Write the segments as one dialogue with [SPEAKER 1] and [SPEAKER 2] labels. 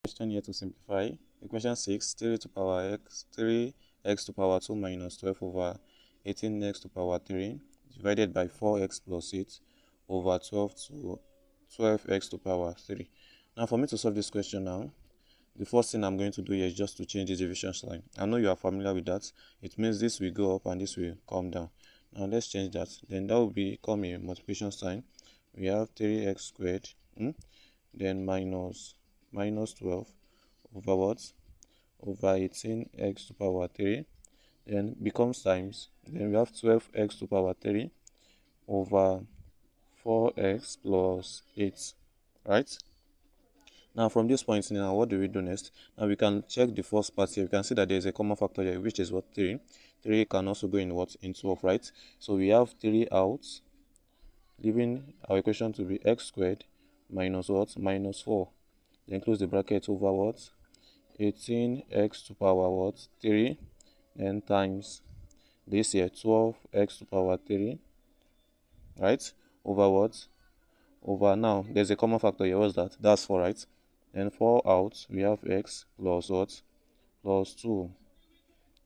[SPEAKER 1] Question here to simplify. Equation 6, 3 to power x, 3x to power 2 minus 12 over 18x to power 3 divided by 4x plus 8 over 12x to power 3. Now for me to solve this question now, the first thing I'm going to do here is just to change the division sign. I know you are familiar with that. It means this will go up and this will come down. Now let's change that. Then that will become a multiplication sign. We have 3x squared, then minus 12 over what? Over 18x to power 3. Then becomes times. Then we have 12x to power 3 over 4x plus 8. Right? Now from this point now, what do we do next? Now we can check the first part here. We can see that there is a common factor here, which is what? 3. 3 can also go in what? In 12, right? So we have 3 out, leaving our equation to be x squared minus what? Minus 4. Then close the bracket over what? 18x to power what? 3. Then times this here, 12x to power 3. Right? Over what? Over now, there's a common factor here. What's that? That's 4, right? Then 4 out, we have x plus what? Plus 2.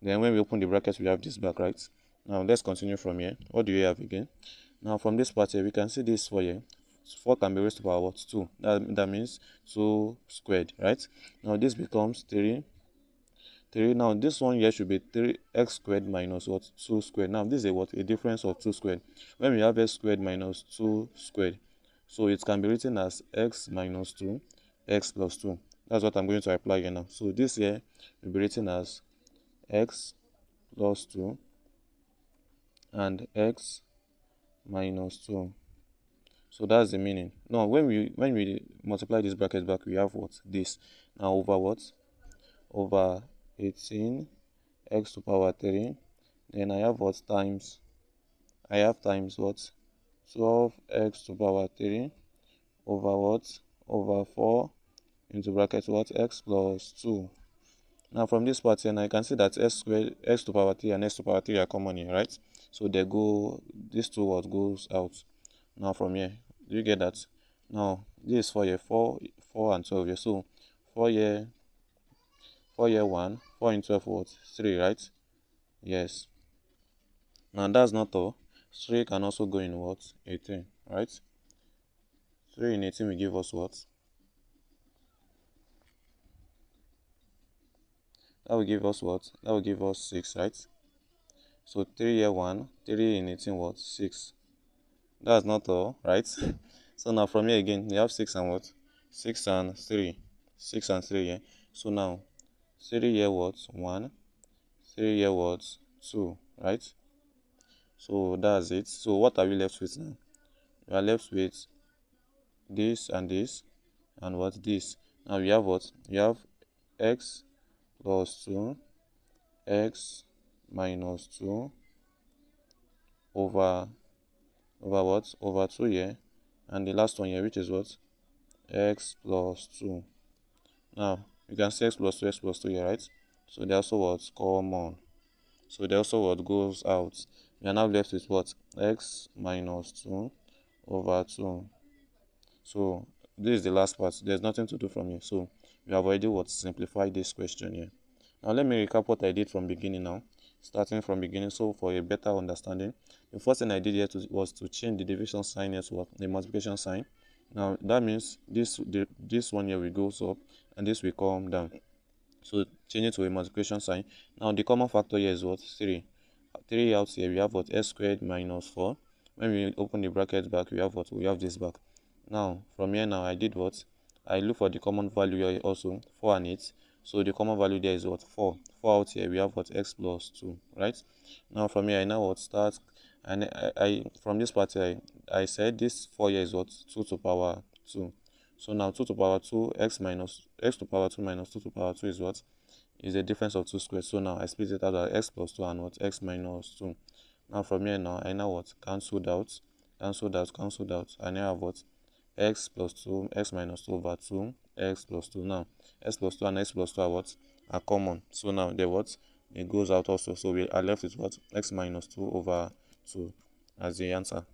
[SPEAKER 1] Then when we open the bracket, we have this back, right? Now let's continue from here. What do we have again? Now from this part here, we can see this 4 here. 4 can be raised to power what? 2. That means 2 squared, right? Now this becomes 3. Now this one here should be 3x squared minus what? 2 squared. Now this is what? A difference of 2 squared. When we have x squared minus 2 squared, so it can be written as x minus 2, x plus 2. That's what I'm going to apply here now. So this here will be written as x plus 2 and x minus 2. So that's the meaning. Now when we multiply this bracket back, we have what? This. Now over what? Over 18 x to power 3. Then I have what? Times. I have times what? 12x to power 3 over what? Over 4 into bracket what? X plus 2. Now from this part here, now you can see that x squared, x to power 3 and x to power 3 are common here, right? So they go, these two words goes out. Now from here, do you get that? Now this is 4 here, 4 and 12 here. So 4 here 1, 4 into 12 what? 3, right? Yes. Now that's not all. 3 can also go in what? 18, right? 3 in 18 will give us what? That will give us what? That will give us 6, right? So 3 here 1, 3 in 18 what? 6. That's not all, right? So now from here again, we have 6 and what? 6 and 3. 6 and 3 here. So now 3 here what? 1. 3 here what? 2, right? So that's it. So what are we left with now? We are left with this and this and what? This. Now we have what? We have x plus 2, x minus 2 over what? Over 2 here. And the last one here, which is what? X plus 2. Now you can see x plus 2 here, right? So they also what? Common. So they also what? Goes out. We are now left with what? X minus 2 over 2. So this is the last part. There's nothing to do from here. So we have already what? Simplified this question here. Now let me recap what I did from beginning now. Starting from beginning, so for a better understanding, the first thing I did here was to change the division sign here to what? The multiplication sign. Now that means this one here will go up and this will come down. So change it to a multiplication sign. Now the common factor here is what? 3. 3 out here, we have what? X squared minus 4. When we open the bracket back, we have what? We have this back. Now from here now, I did what? I look for the common value here also, 4 and 8. So the common value there is what? 4. 4 out here, we have what? X plus 2, right? Now from here, I now what? Start, and I from this part here, I said this 4 here is what? 2 to power 2. So now 2 to power 2, x to power 2 minus 2 to power 2 is what? Is a difference of 2 squared. So now I split it out as x plus 2 and what? X minus 2. Now from here now, I now what? Cancelled out. And I have what? X plus 2, x minus 2 over 2, x plus 2. Now x plus 2 and x plus 2 are what? Are common. So now they what? It goes out also. So we are left with what? X minus 2 over 2 as the answer.